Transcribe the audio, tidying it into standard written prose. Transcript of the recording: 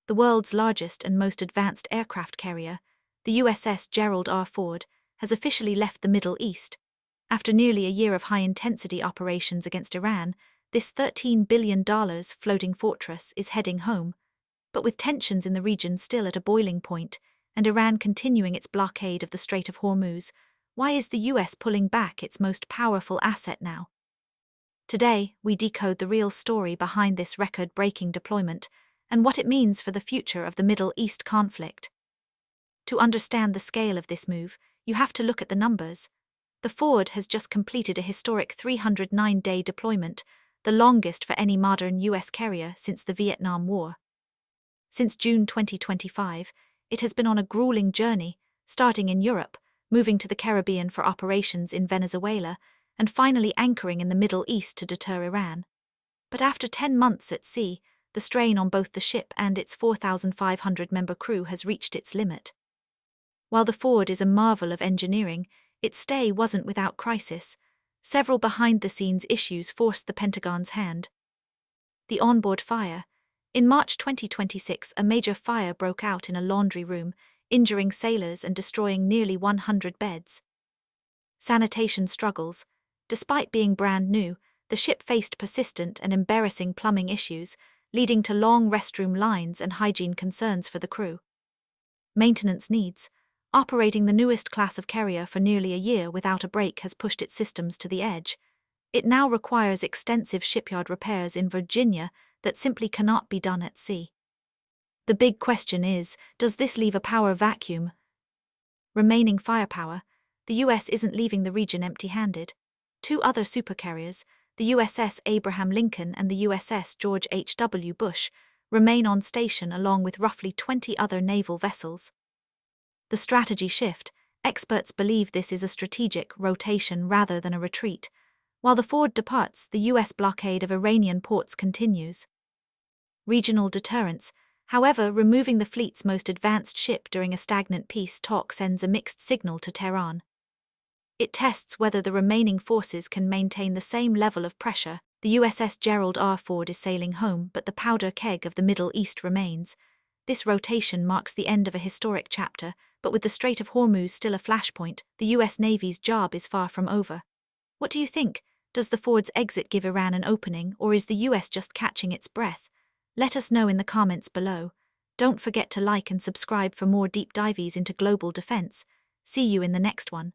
the world's largest and most advanced aircraft carrier, the USS Gerald R. Ford, has officially left the Middle East. After nearly a year of high-intensity operations against Iran, this $13 billion floating fortress is heading home. But with tensions in the region still at a boiling point, and Iran continuing its blockade of the Strait of Hormuz, why is the US pulling back its most powerful asset now? Today, we decode the real story behind this record-breaking deployment and what it means for the future of the Middle East conflict. To understand the scale of this move, you have to look at the numbers. The Ford has just completed a historic 309-day deployment, the longest for any modern US carrier since the Vietnam War. Since June 2025, it has been on a grueling journey, starting in Europe, moving to the Caribbean for operations in Venezuela, and finally anchoring in the Middle East to deter Iran. But after 10 months at sea, the strain on both the ship and its 4,500-member crew has reached its limit. While the Ford is a marvel of engineering, its stay wasn't without crisis. Several behind-the-scenes issues forced the Pentagon's hand. The onboard fire. In March 2026, a major fire broke out in a laundry room, injuring sailors and destroying nearly 100 beds. Sanitation struggles. Despite being brand new, the ship faced persistent and embarrassing plumbing issues, leading to long restroom lines and hygiene concerns for the crew. Maintenance needs. Operating the newest class of carrier for nearly a year without a break has pushed its systems to the edge. It now requires extensive shipyard repairs in Virginia that simply cannot be done at sea. The big question is, does this leave a power vacuum? Remaining firepower. The US isn't leaving the region empty-handed. Two other supercarriers, the USS Abraham Lincoln and the USS George H.W. Bush, remain on station along with roughly 20 other naval vessels. The strategy shift. Experts believe this is a strategic rotation rather than a retreat. While the Ford departs, the US blockade of Iranian ports continues. Regional deterrence. However, removing the fleet's most advanced ship during a stagnant peace talk sends a mixed signal to Tehran. It tests whether the remaining forces can maintain the same level of pressure. The USS Gerald R. Ford is sailing home, but the powder keg of the Middle East remains. This rotation marks the end of a historic chapter, but with the Strait of Hormuz still a flashpoint, the US Navy's job is far from over. What do you think? Does the Ford's exit give Iran an opening, or is the US just catching its breath? Let us know in the comments below. Don't forget to like and subscribe for more deep dives into global defense. See you in the next one.